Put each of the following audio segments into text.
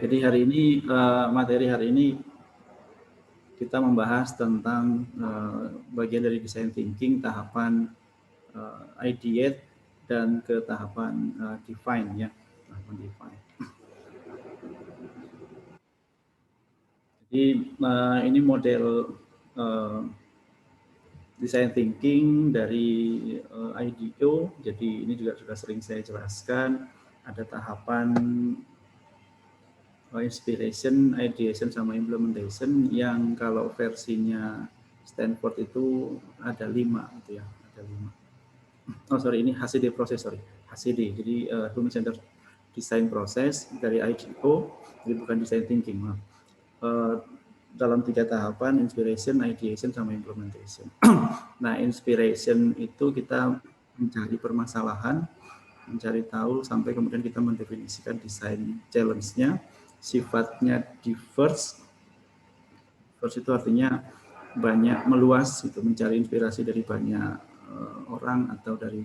Jadi hari ini materi hari ini kita membahas tentang bagian dari design thinking, tahapan ideate dan ke tahapan define ya, tahapan define. Jadi ini model design thinking dari IDEO. Jadi ini juga sudah sering saya jelaskan. Ada tahapan inspiration, ideation, sama implementation yang kalau versinya Stanford itu ada 5 gitu ya, ada 5. Oh sorry, ini HCD proses, sorry, HCD. Jadi Human Centered Design Process dari IDEO, jadi bukan design thinking. Dalam 3 tahapan, inspiration, ideation, sama implementation. Nah, inspiration itu kita mencari permasalahan, mencari tahu, sampai kemudian kita mendefinisikan desain challenge-nya. Sifatnya diverse. Diverse itu artinya banyak, meluas, itu mencari inspirasi dari banyak orang atau dari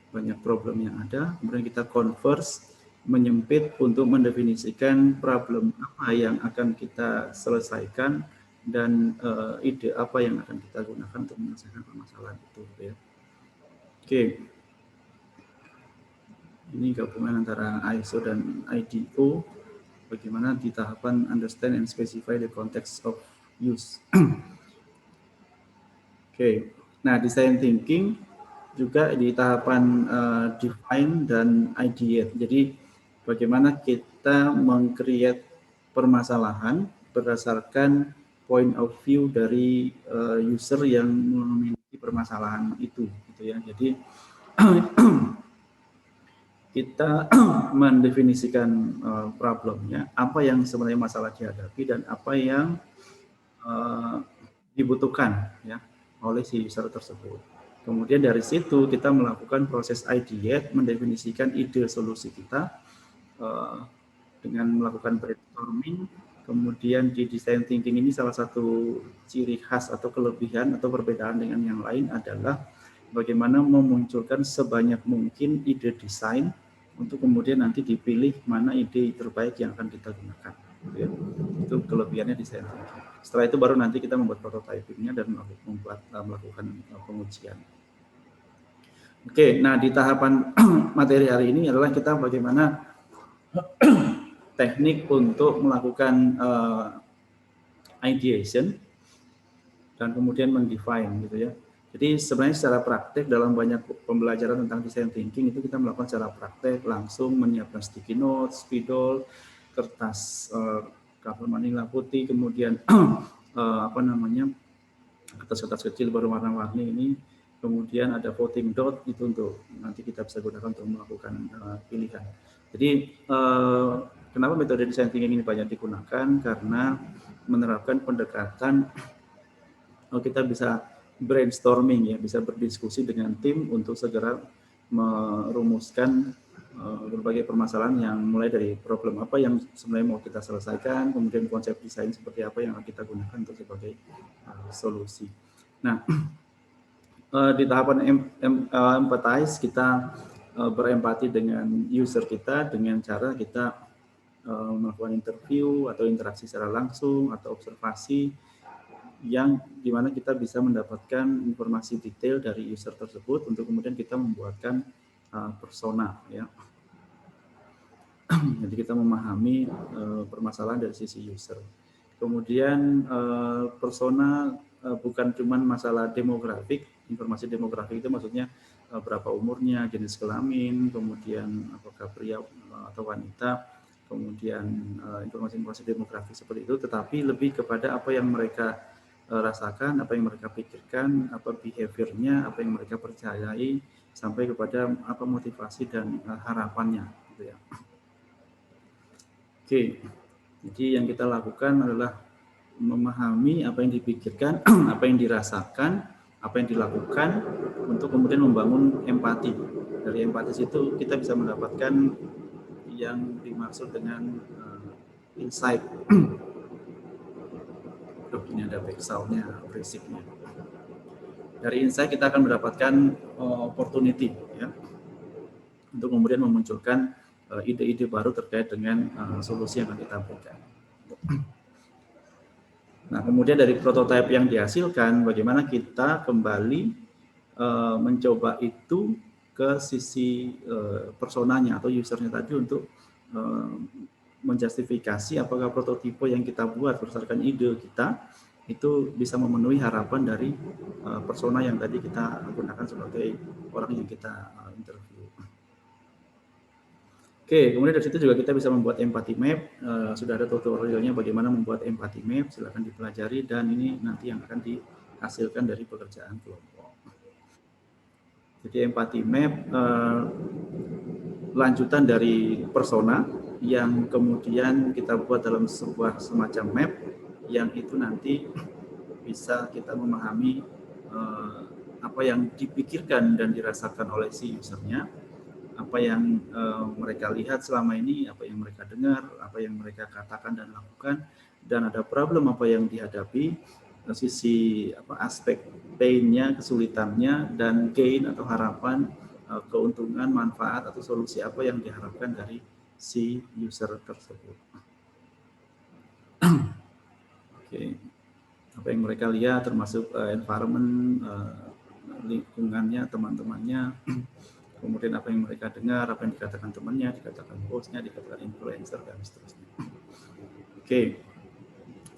banyak problem yang ada. Kemudian kita converse, menyempit untuk mendefinisikan problem apa yang akan kita selesaikan dan ide apa yang akan kita gunakan untuk menyelesaikan permasalahan itu. Ya. Oke. Ini gabungan antara ISO dan IDEO. Bagaimana di tahapan understand and specify the context of use. Oke. Nah, design thinking juga di tahapan define dan ideate. Jadi bagaimana kita meng-create permasalahan berdasarkan point of view dari user yang memiliki permasalahan itu, gitu ya. Jadi kita mendefinisikan problemnya, apa yang sebenarnya masalah dihadapi dan apa yang dibutuhkan ya oleh si user tersebut. Kemudian dari situ kita melakukan proses ideate, mendefinisikan ide solusi kita dengan melakukan brainstorming. Kemudian di design thinking ini salah satu ciri khas atau kelebihan atau perbedaan dengan yang lain adalah bagaimana memunculkan sebanyak mungkin ide desain untuk kemudian nanti dipilih mana ide terbaik yang akan kita gunakan. Itu kelebihannya desain thinking. Setelah itu baru nanti kita membuat prototypingnya dan melakukan pengujian. Oke, nah di tahapan materi hari ini adalah kita bagaimana teknik untuk melakukan ideation dan kemudian mendefine gitu ya. Jadi sebenarnya secara praktek dalam banyak pembelajaran tentang design thinking itu kita melakukan secara praktek, langsung menyiapkan sticky notes, spidol, kertas cover manila putih, kemudian kertas-kertas kecil berwarna-warni ini, kemudian ada voting dot itu untuk nanti kita bisa gunakan untuk melakukan pilihan. Jadi kenapa metode design thinking ini banyak digunakan? Karena menerapkan pendekatan kita bisa brainstorming ya, bisa berdiskusi dengan tim untuk segera merumuskan berbagai permasalahan yang mulai dari problem apa yang sebenarnya mau kita selesaikan, kemudian konsep desain seperti apa yang kita gunakan untuk sebagai solusi. Nah, di tahapan empathize kita berempati dengan user kita dengan cara kita melakukan interview atau interaksi secara langsung atau observasi yang dimana kita bisa mendapatkan informasi detail dari user tersebut untuk kemudian kita membuatkan persona ya. Jadi kita memahami permasalahan dari sisi user. Kemudian persona bukan cuma masalah demografik, informasi demografik itu maksudnya berapa umurnya, jenis kelamin, kemudian apakah pria atau wanita, kemudian informasi-informasi demografik seperti itu, tetapi lebih kepada apa yang mereka rasakan, apa yang mereka pikirkan, apa behaviornya, apa yang mereka percayai, sampai kepada apa motivasi dan harapannya, gitu ya. Oke, jadi yang kita lakukan adalah memahami apa yang dipikirkan, apa yang dirasakan, apa yang dilakukan, untuk kemudian membangun empati. Dari empati itu kita bisa mendapatkan yang dimaksud dengan insight. Ini ada back sound-nya, basic-nya. Dari insight kita akan mendapatkan opportunity ya, untuk kemudian memunculkan ide-ide baru terkait dengan solusi yang akan kita berikan. Nah, kemudian dari prototipe yang dihasilkan, bagaimana kita kembali mencoba itu ke sisi personanya atau usernya tadi untuk menjustifikasi apakah prototipe yang kita buat berdasarkan ide kita itu bisa memenuhi harapan dari persona yang tadi kita gunakan sebagai orang yang kita interview. Oke, kemudian dari situ juga kita bisa membuat empathy map. Sudah ada tutorialnya bagaimana membuat empathy map, silakan dipelajari dan ini nanti yang akan dihasilkan dari pekerjaan kelompok. Jadi empathy map lanjutan dari persona yang kemudian kita buat dalam sebuah semacam map yang itu nanti bisa kita memahami apa yang dipikirkan dan dirasakan oleh si usernya, apa yang mereka lihat selama ini, apa yang mereka dengar, apa yang mereka katakan dan lakukan, dan ada problem apa yang dihadapi, sisi aspek pain-nya, kesulitannya, dan gain atau harapan, keuntungan, manfaat atau solusi apa yang diharapkan dari si user tersebut. Oke. Apa yang mereka lihat termasuk environment, lingkungannya, teman-temannya, kemudian apa yang mereka dengar, apa yang dikatakan temannya, dikatakan bosnya, dikatakan influencer, dan seterusnya. Oke,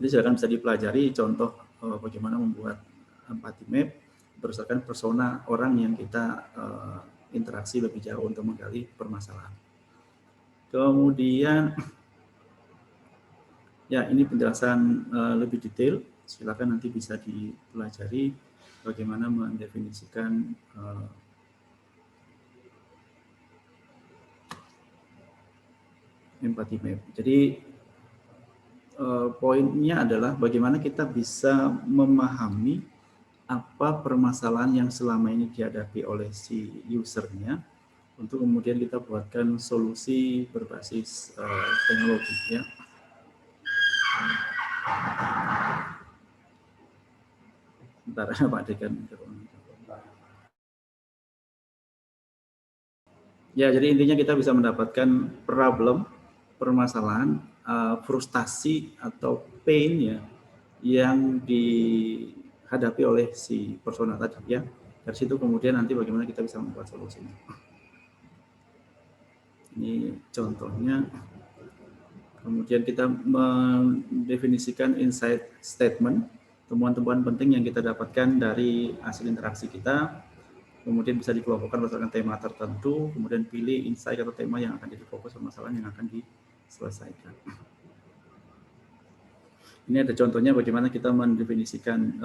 jadi silakan bisa dipelajari contoh bagaimana membuat empathy map berdasarkan persona orang yang kita interaksi lebih jauh untuk menggali permasalahan. Kemudian, ya ini penjelasan lebih detail, silakan nanti bisa dipelajari bagaimana mendefinisikan empathy map. Jadi poinnya adalah bagaimana kita bisa memahami apa permasalahan yang selama ini dihadapi oleh si usernya untuk kemudian kita buatkan solusi berbasis teknologi ya. Sebentar Pak Dekan. Ya, jadi intinya kita bisa mendapatkan problem, permasalahan, frustasi atau pain ya yang dihadapi oleh si persona tadi ya. Dari situ kemudian nanti bagaimana kita bisa membuat solusinya. Ini contohnya. Kemudian kita mendefinisikan insight statement, temuan-temuan penting yang kita dapatkan dari hasil interaksi kita. Kemudian bisa dikelompokkan berdasarkan tema tertentu, kemudian pilih insight atau tema yang akan jadi fokus permasalahan yang akan diselesaikan. Ini ada contohnya bagaimana kita mendefinisikan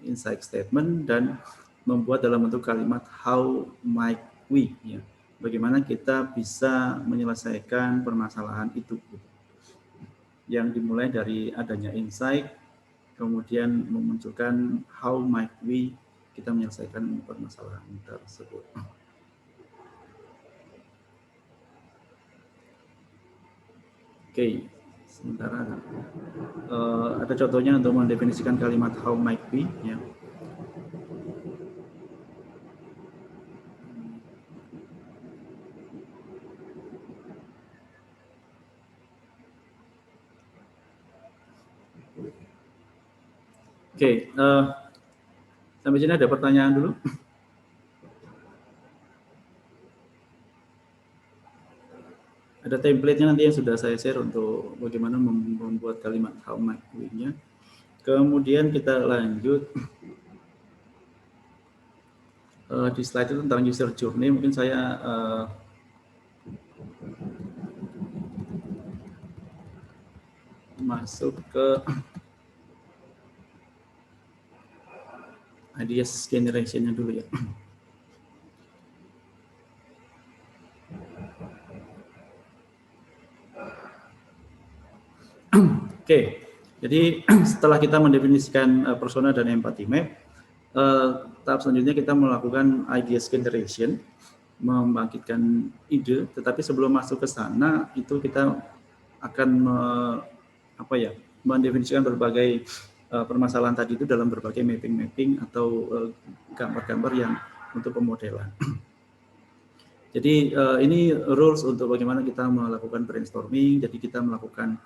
insight statement dan membuat dalam bentuk kalimat how might we, ya. Bagaimana kita bisa menyelesaikan permasalahan itu. Yang dimulai dari adanya insight, kemudian memunculkan how might we kita menyelesaikan permasalahan tersebut. Oke, sementara ada contohnya untuk mendefinisikan kalimat how might be ya. Oke, sampai sini ada pertanyaan dulu. Ada template-nya nanti yang sudah saya share untuk bagaimana membuat kalimat how might we-nya. Kemudian kita lanjut di slide itu tentang user journey. Mungkin saya masuk ke ideas generation-nya dulu ya. Oke, jadi setelah kita mendefinisikan persona dan empathy map, tahap selanjutnya kita melakukan ideas generation, membangkitkan ide. Tetapi sebelum masuk ke sana, itu kita akan mendefinisikan berbagai permasalahan tadi itu dalam berbagai mapping-mapping atau gambar-gambar yang untuk pemodelan. Jadi ini rules untuk bagaimana kita melakukan brainstorming. Jadi kita melakukan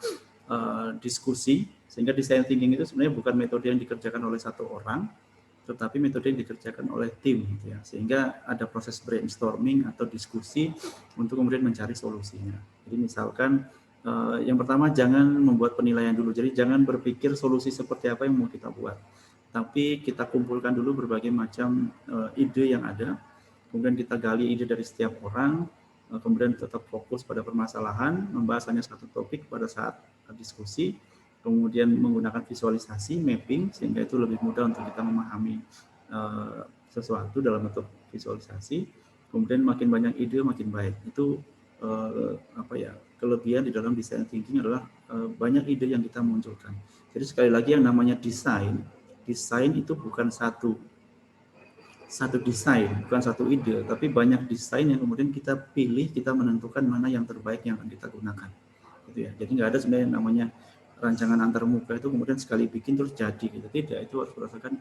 diskusi, sehingga design thinking itu sebenarnya bukan metode yang dikerjakan oleh satu orang, tetapi metode yang dikerjakan oleh tim, gitu ya. Sehingga ada proses brainstorming atau diskusi untuk kemudian mencari solusinya. Jadi misalkan yang pertama, jangan membuat penilaian dulu. Jadi jangan berpikir solusi seperti apa yang mau kita buat, tapi kita kumpulkan dulu berbagai macam ide yang ada, kemudian kita gali ide dari setiap orang, kemudian tetap fokus pada permasalahan, membahas hanya satu topik pada saat diskusi, kemudian menggunakan visualisasi, mapping, sehingga itu lebih mudah untuk kita memahami sesuatu dalam bentuk visualisasi. Kemudian makin banyak ide makin baik. Itu kelebihan di dalam design thinking adalah banyak ide yang kita munculkan. Jadi sekali lagi yang namanya desain itu bukan satu desain, bukan satu ide, tapi banyak desain yang kemudian kita pilih, kita menentukan mana yang terbaik yang akan kita gunakan. Gitu ya. Jadi nggak ada sebenarnya yang namanya rancangan antarmuka itu kemudian sekali bikin terus jadi, gitu. Tidak, itu harus berdasarkan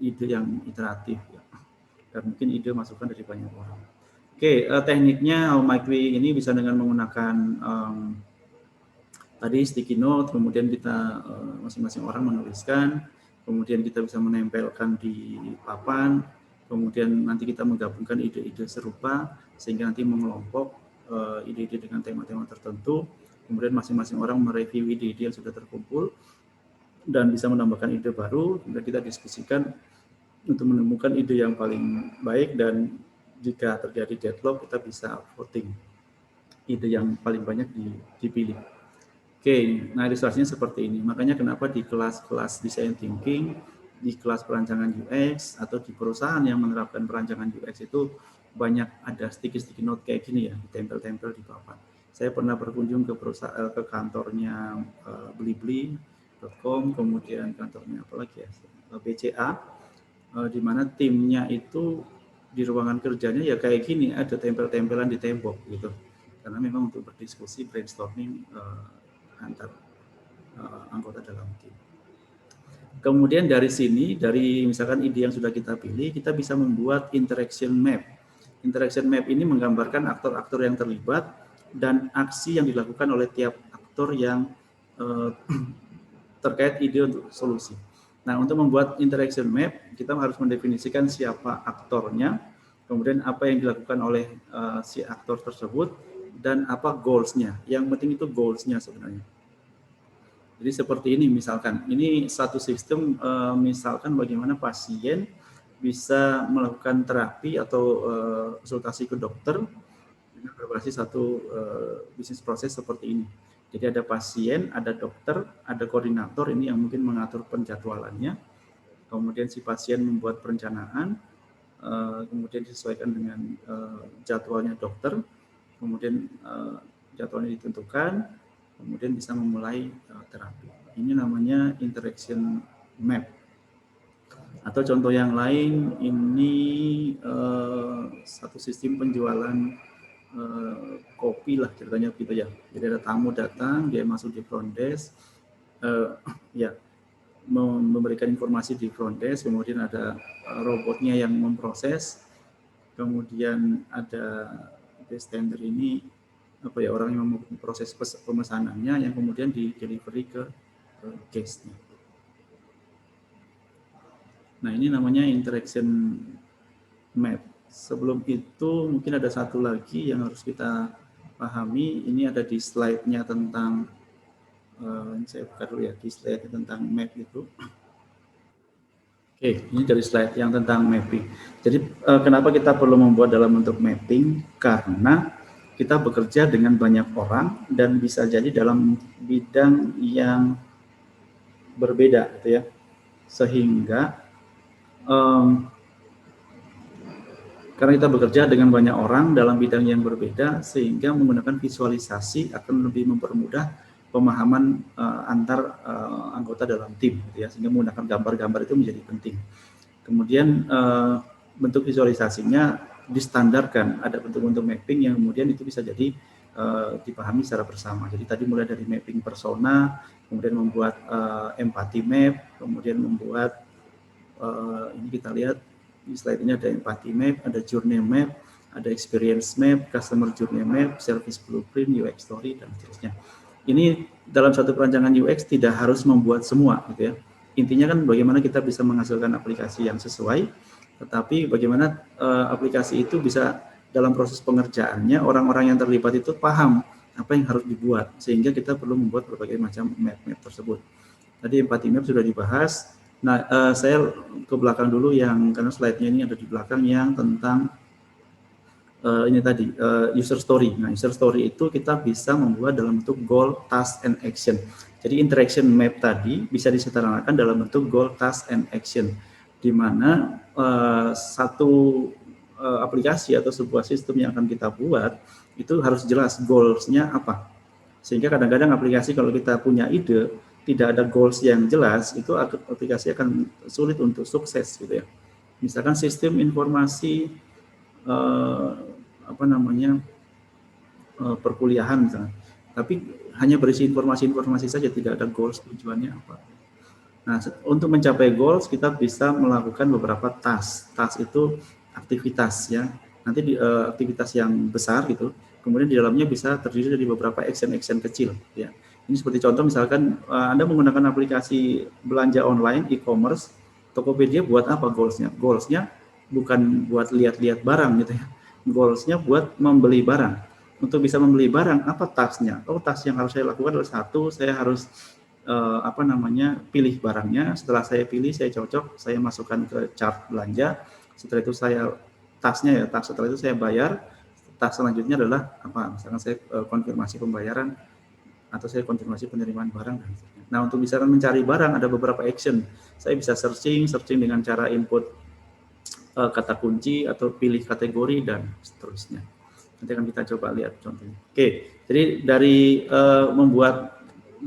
ide yang iteratif, ya. Dan mungkin ide masukan dari banyak orang. Oke, tekniknya How Might We ini bisa dengan menggunakan tadi sticky note, kemudian kita masing-masing orang menuliskan, kemudian kita bisa menempelkan di papan, kemudian nanti kita menggabungkan ide-ide serupa sehingga nanti mengelompok ide-ide dengan tema-tema tertentu, kemudian masing-masing orang mereview ide-ide yang sudah terkumpul dan bisa menambahkan ide baru, kemudian kita diskusikan untuk menemukan ide yang paling baik, dan jika terjadi deadlock kita bisa voting ide yang paling banyak dipilih. Oke, nah ilustrasinya seperti ini. Makanya kenapa di kelas-kelas design thinking, di kelas perancangan UX, atau di perusahaan yang menerapkan perancangan UX itu banyak ada sticky note kayak gini ya, ditempel-tempel di papan. Saya pernah berkunjung ke perusahaan, ke kantornya Blibli.com, kemudian kantornya apa lagi ya, BCA, di mana timnya itu di ruangan kerjanya ya kayak gini, ada tempel-tempelan di tembok gitu. Karena memang untuk berdiskusi, brainstorming antar anggota dalam tim. Kemudian dari sini, dari misalkan ide yang sudah kita pilih, kita bisa membuat interaction map. Interaction map ini menggambarkan aktor-aktor yang terlibat dan aksi yang dilakukan oleh tiap aktor yang terkait ide untuk solusi. Nah, untuk membuat interaction map, kita harus mendefinisikan siapa aktornya, kemudian apa yang dilakukan oleh si aktor tersebut, dan apa goals-nya. Yang penting itu goals-nya sebenarnya. Jadi seperti ini misalkan, ini satu sistem misalkan bagaimana pasien bisa melakukan terapi atau konsultasi ke dokter dengan berbasis satu bisnis proses seperti ini. Jadi ada pasien, ada dokter, ada koordinator, ini yang mungkin mengatur penjadwalannya. Kemudian si pasien membuat perencanaan, kemudian disesuaikan dengan jadwalnya dokter, kemudian jadwalnya ditentukan, kemudian bisa memulai terapi. Ini namanya interaction map. Atau contoh yang lain, ini satu sistem penjualan kopi lah ceritanya gitu ya. Jadi ada tamu datang, dia masuk di front desk, ya memberikan informasi di front desk, kemudian ada robotnya yang memproses, kemudian ada bystander ini orang yang memproses pemesanannya yang kemudian di delivery ke guest-nya. Nah, ini namanya interaction map. Sebelum itu mungkin ada satu lagi yang harus kita pahami. Ini ada di slide-nya tentang saya buka dulu ya, di slide tentang map itu. Oke, ini dari slide yang tentang mapping. Jadi kenapa kita perlu membuat dalam bentuk mapping? Karena kita bekerja dengan banyak orang dan bisa jadi dalam bidang yang berbeda, gitu ya. Sehingga karena kita bekerja dengan banyak orang dalam bidang yang berbeda, sehingga menggunakan visualisasi akan lebih mempermudah pemahaman antar anggota dalam tim, gitu ya. Sehingga menggunakan gambar-gambar itu menjadi penting. Kemudian bentuk visualisasinya distandarkan, ada bentuk-bentuk mapping yang kemudian itu bisa jadi dipahami secara bersama. Jadi tadi mulai dari mapping persona, kemudian membuat empathy map, kemudian membuat ini kita lihat di slide ini ada empathy map, ada journey map, ada experience map, customer journey map, service blueprint, UX story, dan seterusnya. Ini dalam satu perancangan UX tidak harus membuat semua, gitu ya. Intinya kan bagaimana kita bisa menghasilkan aplikasi yang sesuai, tetapi bagaimana aplikasi itu bisa dalam proses pengerjaannya orang-orang yang terlibat itu paham apa yang harus dibuat, sehingga kita perlu membuat berbagai macam map-map tersebut. Tadi empathy map sudah dibahas. Nah, saya ke belakang dulu karena slide-nya ini ada di belakang yang tentang ini tadi user story. Nah, user story itu kita bisa membuat dalam bentuk goal, task, and action. Jadi interaction map tadi bisa disederhanakan dalam bentuk goal, task, and action, di mana satu aplikasi atau sebuah sistem yang akan kita buat itu harus jelas goals-nya apa. Sehingga kadang-kadang aplikasi kalau kita punya ide tidak ada goals yang jelas, itu aplikasi akan sulit untuk sukses, gitu ya. Misalkan sistem informasi perkuliahan misalnya, tapi hanya berisi informasi-informasi saja, tidak ada goals tujuannya apa. Nah, untuk mencapai goals kita bisa melakukan beberapa task. Task itu aktivitas ya. Nanti di aktivitas yang besar gitu. Kemudian di dalamnya bisa terdiri dari beberapa action-action kecil ya. Ini seperti contoh misalkan Anda menggunakan aplikasi belanja online, e-commerce, Tokopedia buat apa goals-nya? Goals-nya bukan buat lihat-lihat barang gitu ya. Goals-nya buat membeli barang. Untuk bisa membeli barang, apa task-nya? Oh, task yang harus saya lakukan adalah satu, saya harus pilih barangnya. Setelah saya pilih, saya cocok, saya masukkan ke chart belanja. Setelah itu saya task-nya ya, task setelah itu saya bayar. Task selanjutnya adalah apa? Misalkan saya konfirmasi pembayaran atau saya konfirmasi penerimaan barang. Nah, untuk bisa mencari barang ada beberapa action. Saya bisa searching dengan cara input kata kunci atau pilih kategori dan seterusnya. Nanti akan kita coba lihat contohnya. Oke, jadi dari membuat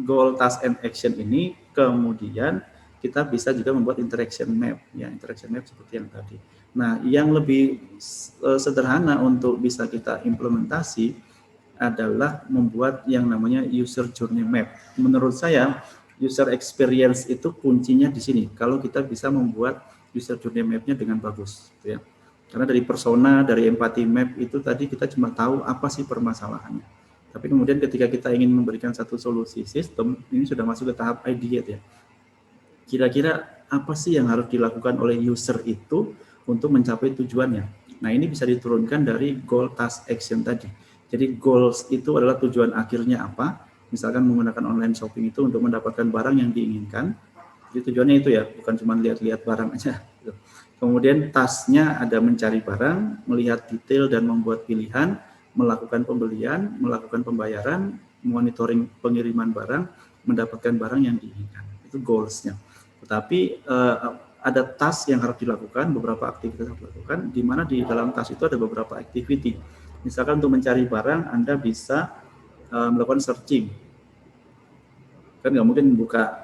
goal, task, and action ini, kemudian kita bisa juga membuat interaction map, ya interaction map seperti yang tadi. Nah, yang lebih sederhana untuk bisa kita implementasi adalah membuat yang namanya user journey map. Menurut saya, user experience itu kuncinya di sini. Kalau kita bisa membuat user journey map-nya dengan bagus, gitu ya. Karena dari persona, dari empathy map itu tadi kita cuma tahu apa sih permasalahannya. Tapi kemudian ketika kita ingin memberikan satu solusi sistem, ini sudah masuk ke tahap ideate ya. Kira-kira apa sih yang harus dilakukan oleh user itu untuk mencapai tujuannya? Nah, ini bisa diturunkan dari goal, task, action tadi. Jadi goals itu adalah tujuan akhirnya apa? Misalkan menggunakan online shopping itu untuk mendapatkan barang yang diinginkan. Jadi tujuannya itu ya, bukan cuma lihat-lihat barang aja. Kemudian task-nya ada mencari barang, melihat detail dan membuat pilihan, melakukan pembelian, melakukan pembayaran, monitoring pengiriman barang, mendapatkan barang yang diinginkan. Itu goals-nya. Tetapi ada task yang harus dilakukan, beberapa aktivitas yang harus dilakukan, di mana di dalam task itu ada beberapa activity. Misalkan untuk mencari barang, Anda bisa melakukan searching. Kan nggak mungkin buka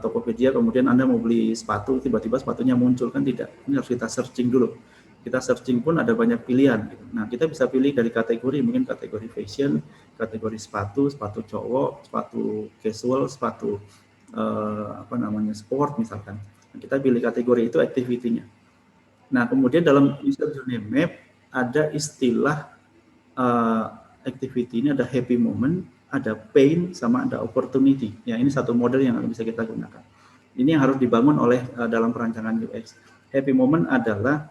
Tokopedia, kemudian Anda mau beli sepatu, tiba-tiba sepatunya muncul, kan tidak. Ini harus kita searching dulu. Kita searching pun ada banyak pilihan. Gitu. Nah, kita bisa pilih dari kategori, mungkin kategori fashion, kategori sepatu cowok, sepatu casual, sepatu sport misalkan. Nah, kita pilih kategori itu activity-nya. Nah, kemudian dalam user journey map ada istilah activity ini, ada happy moment, ada pain, sama ada opportunity. Ya, ini satu model yang bisa kita gunakan. Ini yang harus dibangun oleh dalam perancangan UX. Happy moment adalah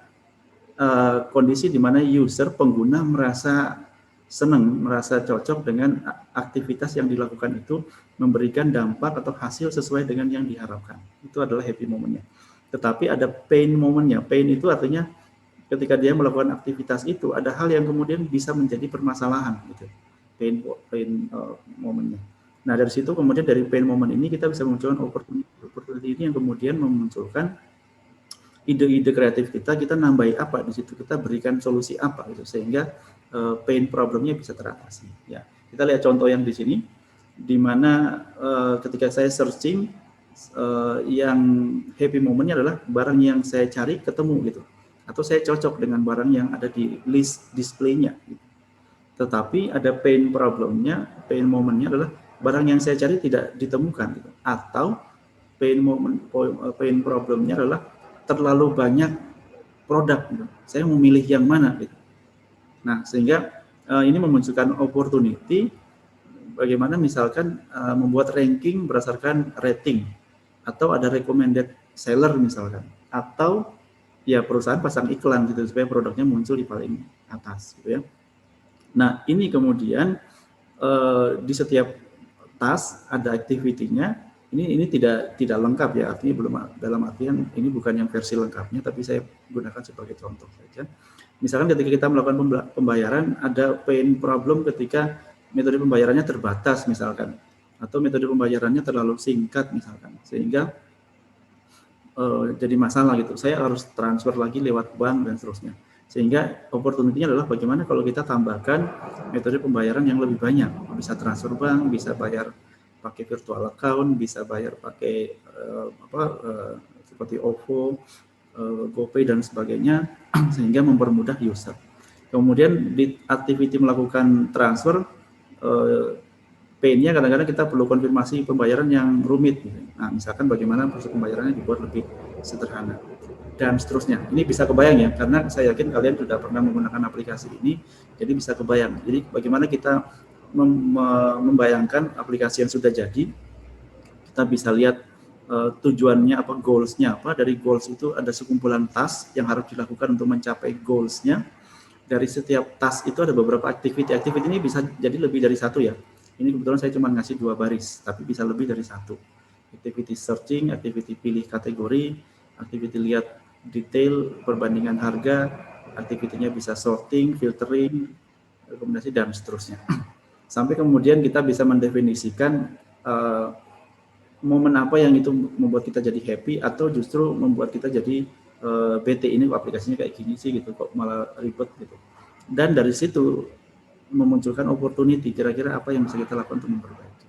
kondisi di mana user, pengguna merasa senang, merasa cocok dengan aktivitas yang dilakukan itu, memberikan dampak atau hasil sesuai dengan yang diharapkan. Itu adalah happy moment-nya. Tetapi ada pain moment-nya. Pain itu artinya ketika dia melakukan aktivitas itu, ada hal yang kemudian bisa menjadi permasalahan, gitu. Pain momennya. Nah, dari situ kemudian dari pain moment ini kita bisa memunculkan opportunity ini yang kemudian memunculkan ide-ide kreatif kita nambahi apa di situ, kita berikan solusi apa gitu, sehingga pain problemnya bisa teratasi. Ya, kita lihat contoh yang di sini, di mana ketika saya searching, yang happy momennya adalah barang yang saya cari ketemu gitu, atau saya cocok dengan barang yang ada di list display-nya. Gitu. Tetapi ada pain problemnya, pain momennya adalah barang yang saya cari tidak ditemukan, gitu. Atau pain problemnya adalah terlalu banyak produk, gitu. Saya memilih yang mana, gitu. Nah, sehingga ini memunculkan opportunity bagaimana misalkan membuat ranking berdasarkan rating, atau ada recommended seller misalkan, atau ya perusahaan pasang iklan gitu supaya produknya muncul di paling atas gitu ya. Nah, ini kemudian di setiap task ada activity-nya. Ini tidak lengkap ya, artinya belum, dalam artian ini bukan yang versi lengkapnya, tapi saya gunakan sebagai contoh saja. Misalkan ketika kita melakukan pembayaran, ada pain problem ketika metode pembayarannya terbatas misalkan, atau metode pembayarannya terlalu singkat misalkan, sehingga jadi masalah gitu. Saya harus transfer lagi lewat bank dan seterusnya. Sehingga opportunity-nya adalah bagaimana kalau kita tambahkan metode pembayaran yang lebih banyak. Bisa transfer bank, bisa bayar pakai virtual account, bisa bayar pakai seperti OVO, GoPay dan sebagainya, sehingga mempermudah user. Kemudian di activity melakukan transfer, pain-nya kadang-kadang kita perlu konfirmasi pembayaran yang rumit. Nah, misalkan bagaimana proses pembayarannya dibuat lebih sederhana dan seterusnya. Ini bisa kebayang ya, karena saya yakin kalian sudah pernah menggunakan aplikasi ini, jadi bisa kebayang. Jadi bagaimana kita membayangkan aplikasi yang sudah jadi, kita bisa lihat tujuannya apa, goals-nya apa. Dari goals itu ada sekumpulan task yang harus dilakukan untuk mencapai goals-nya. Dari setiap task itu ada beberapa activity. Activity ini bisa jadi lebih dari satu ya. Ini kebetulan saya cuma ngasih 2 baris, tapi bisa lebih dari satu. Activity searching, activity pilih kategori, activity lihat detail, perbandingan harga, activity-nya bisa sorting, filtering, rekomendasi, dan seterusnya. Sampai kemudian kita bisa mendefinisikan momen apa yang itu membuat kita jadi happy, atau justru membuat kita jadi BT, ini aplikasinya kayak gini sih gitu, kok malah ribet gitu. Dan dari situ memunculkan opportunity, kira-kira apa yang bisa kita lakukan untuk memperbaiki.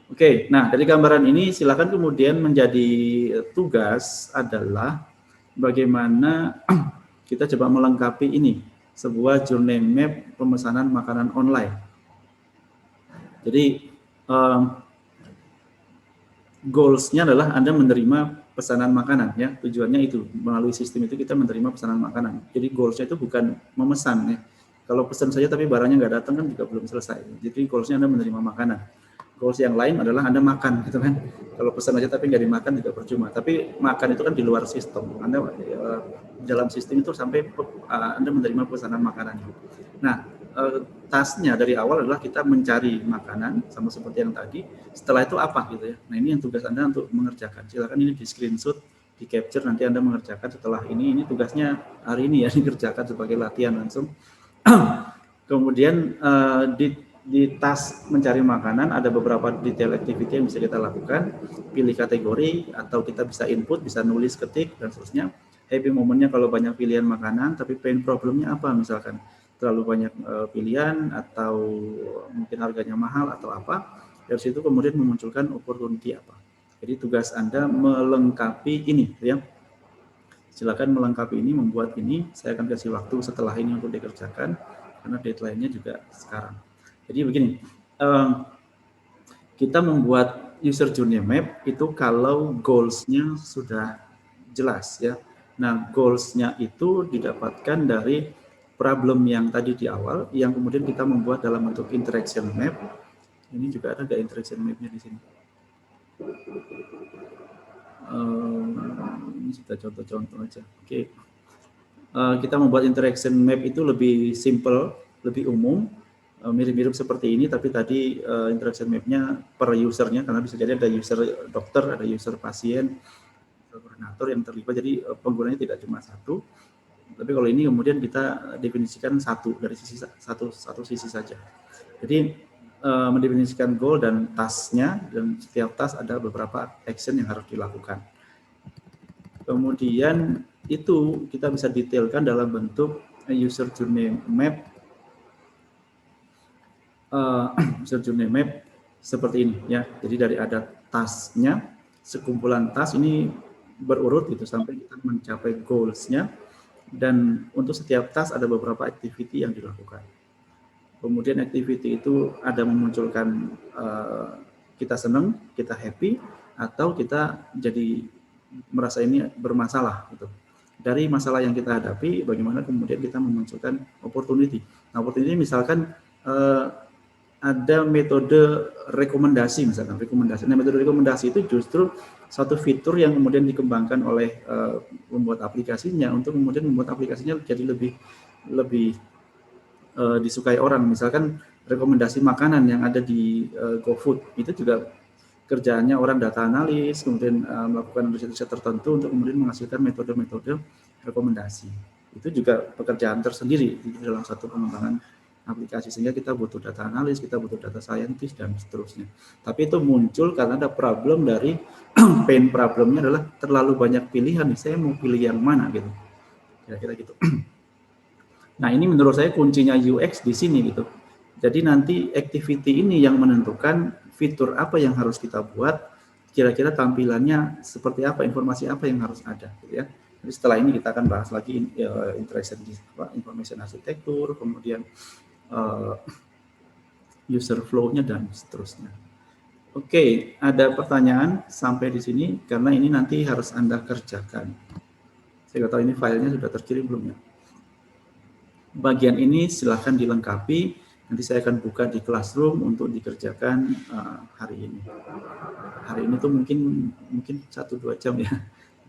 Oke, nah dari gambaran ini silakan kemudian menjadi tugas adalah bagaimana kita coba melengkapi ini, sebuah journey map pemesanan makanan online. Jadi goals-nya adalah Anda menerima pesanan makanan ya, tujuannya itu, melalui sistem itu kita menerima pesanan makanan. Jadi goals-nya itu bukan memesan ya. Kalau pesan saja tapi barangnya nggak datang kan juga belum selesai. Jadi goals-nya Anda menerima makanan. Goals yang lain adalah Anda makan gitu kan. Kalau pesan aja tapi nggak dimakan juga percuma. Tapi makan itu kan di luar sistem. Anda dalam sistem itu sampai Anda menerima pesanan makanan. Nah, tasnya dari awal adalah kita mencari makanan sama seperti yang tadi. Setelah itu apa gitu ya. Nah, ini yang tugas Anda untuk mengerjakan. Silakan ini di screenshot, di capture, nanti Anda mengerjakan setelah ini tugasnya hari ini ya, dikerjakan sebagai latihan langsung. Kemudian di task mencari makanan ada beberapa detail activity yang bisa kita lakukan. Pilih kategori, atau kita bisa input, bisa nulis, ketik, dan seterusnya. Happy momennya kalau banyak pilihan makanan, tapi pain problemnya apa misalkan terlalu banyak pilihan, atau mungkin harganya mahal atau apa. Dari situ kemudian memunculkan opportunity apa. Jadi tugas Anda melengkapi ini ya. Silakan melengkapi ini, membuat ini. Saya akan kasih waktu setelah ini untuk dikerjakan karena deadline-nya juga sekarang. Jadi begini, kita membuat user journey map itu kalau goals-nya sudah jelas ya. Nah, goals-nya itu didapatkan dari problem yang tadi di awal, yang kemudian kita membuat dalam bentuk interaction map. Ini juga ada nggak interaction map-nya di sini? Ini kita contoh-contoh aja. Oke. Kita membuat interaction map itu lebih simple, lebih umum, mirip-mirip seperti ini, tapi tadi interaction map-nya per usernya, karena bisa jadi ada user dokter, ada user pasien, koordinator yang terlibat, jadi penggunanya tidak cuma satu. Tapi kalau ini kemudian kita definisikan satu dari satu sisi saja. Jadi mendefinisikan goal dan task-nya, dan setiap task ada beberapa action yang harus dilakukan. Kemudian itu kita bisa detailkan dalam bentuk user journey map. User journey map seperti ini ya. Jadi dari ada task-nya, sekumpulan task ini berurut gitu sampai kita mencapai goals-nya. Dan untuk setiap task ada beberapa activity yang dilakukan. Kemudian activity itu ada memunculkan kita senang, kita happy, atau kita jadi merasa ini bermasalah gitu. dari masalah yang kita hadapi, bagaimana kemudian kita memunculkan opportunity. Nah, opportunity misalkan ada metode rekomendasi misalkan, rekomendasi. Nah, metode rekomendasi itu justru satu fitur yang kemudian dikembangkan oleh pembuat aplikasinya untuk kemudian membuat aplikasinya jadi lebih disukai orang. Misalkan rekomendasi makanan yang ada di GoFood itu juga kerjaannya orang data analis, kemudian melakukan riset-riset tertentu untuk kemudian menghasilkan metode-metode rekomendasi. Itu juga pekerjaan tersendiri di dalam satu pengembangan aplikasi, sehingga kita butuh data analis, kita butuh data scientist, dan seterusnya. Tapi itu muncul karena ada problem dari pain problemnya adalah terlalu banyak pilihan, saya mau pilih yang mana gitu. Kira-kira gitu. Nah, ini menurut saya kuncinya UX di sini gitu. Jadi nanti activity ini yang menentukan fitur apa yang harus kita buat, kira-kira tampilannya seperti apa, informasi apa yang harus ada gitu ya. Jadi setelah ini kita akan bahas lagi interaction information architecture, kemudian user flow-nya dan seterusnya. Oke, ada pertanyaan sampai di sini karena ini nanti harus Anda kerjakan. Saya nggak tahu ini filenya sudah terkirim belum ya. Bagian ini silahkan dilengkapi, nanti saya akan buka di Classroom untuk dikerjakan hari ini. Hari ini tuh mungkin 1-2 jam ya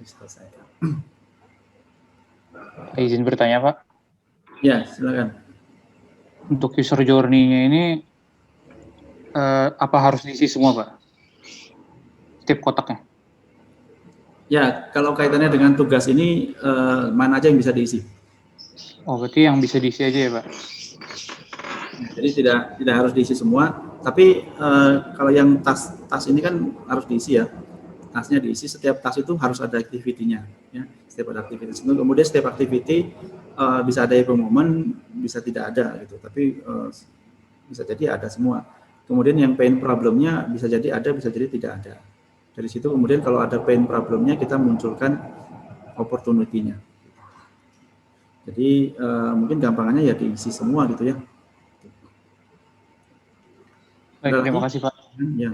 diselesaikan. Izin bertanya, Pak. Ya, silakan. Untuk user journey-nya ini apa harus diisi semua, Pak? Setiap kotaknya? Ya, kalau kaitannya dengan tugas ini mana aja yang bisa diisi? Oh, berarti yang bisa diisi aja ya, Pak? Jadi tidak harus diisi semua, tapi kalau yang tas ini kan harus diisi ya. Tasnya diisi, setiap tas itu harus ada activity-nya ya. Setiap ada activity itu, kemudian setiap activity bisa ada momen, bisa tidak ada gitu, tapi bisa jadi ada semua. Kemudian yang pain problemnya bisa jadi ada, bisa jadi tidak ada. Dari situ kemudian kalau ada pain problemnya kita munculkan opportunity-nya. Jadi mungkin gampangannya ya diisi semua gitu ya. Baik, terima kasih Pak. Ya.